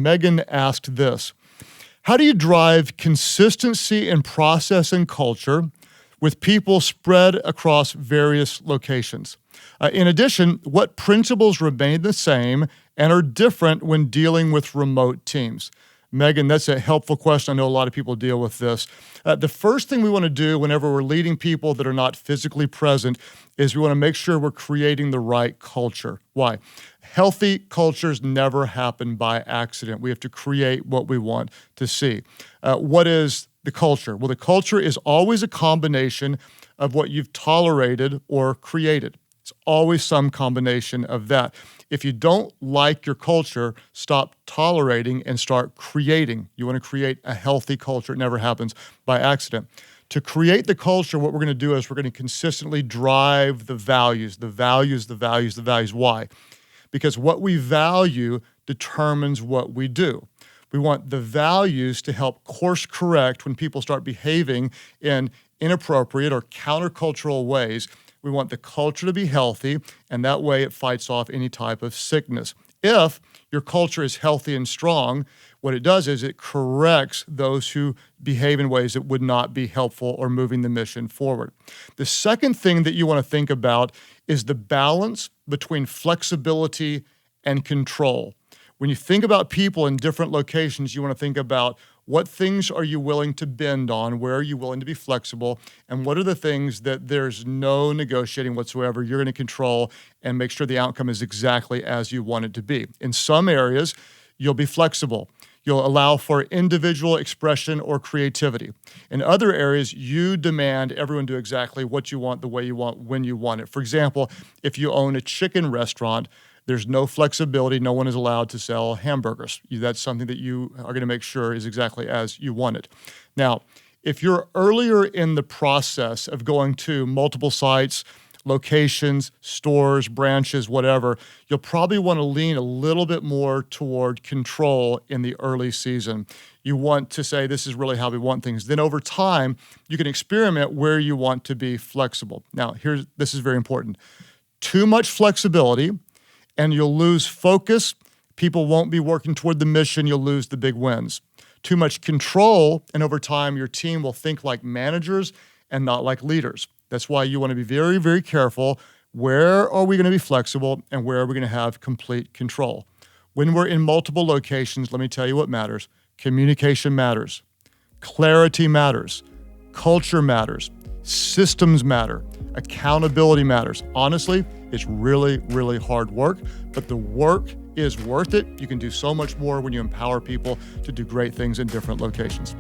Megan asked this: how do you drive consistency in process and culture with people spread across various locations? In addition, what principles remain the same and are different when dealing with remote teams? Megan, that's a helpful question. I know a lot of people deal with this. The first thing we want to do whenever we're leading people that are not physically present is we want to make sure we're creating the right culture. Why? Healthy cultures never happen by accident. We have to create what we want to see. What is the culture? Well, the culture is always a combination of what you've tolerated or created. It's always some combination of that. If you don't like your culture, stop tolerating and start creating. You want to create a healthy culture. It never happens by accident. To create the culture, what we're going to do is we're going to consistently drive the values. Why? Because what we value determines what we do. We want the values to help course correct when people start behaving in inappropriate or countercultural ways. We want the culture to be healthy, and that way it fights off any type of sickness. If your culture is healthy and strong, what it does is it corrects those who behave in ways that would not be helpful or moving the mission forward. The second thing that you want to think about is the balance between flexibility and control. When you think about people in different locations, you want to think about what things are you willing to bend on, where are you willing to be flexible, and what are the things that there's no negotiating whatsoever you're going to control and make sure the outcome is exactly as you want it to be. In some areas, you'll be flexible. You'll allow for individual expression or creativity. In other areas, you demand everyone do exactly what you want, the way you want, when you want it. For example, if you own a chicken restaurant, there's no flexibility. No one is allowed to sell hamburgers. That's something that you are going to make sure is exactly as you want it. Now, if you're earlier in the process of going to multiple sites, locations, stores, branches, whatever, you'll probably want to lean a little bit more toward control in the early season. You want to say, this is really how we want things. Then over time, you can experiment where you want to be flexible. Now, this is very important. Too much flexibility, and you'll lose focus. People won't be working toward the mission. You'll lose the big wins. Too much control, and over time, your team will think like managers and not like leaders. That's why you want to be very, very careful. Where are we going to be flexible, and where are we going to have complete control? When we're in multiple locations, let me tell you what matters. Communication matters. Clarity matters. Culture matters. Systems matter. Accountability matters. Honestly, it's really, really hard work, but the work is worth it. You can do so much more when you empower people to do great things in different locations.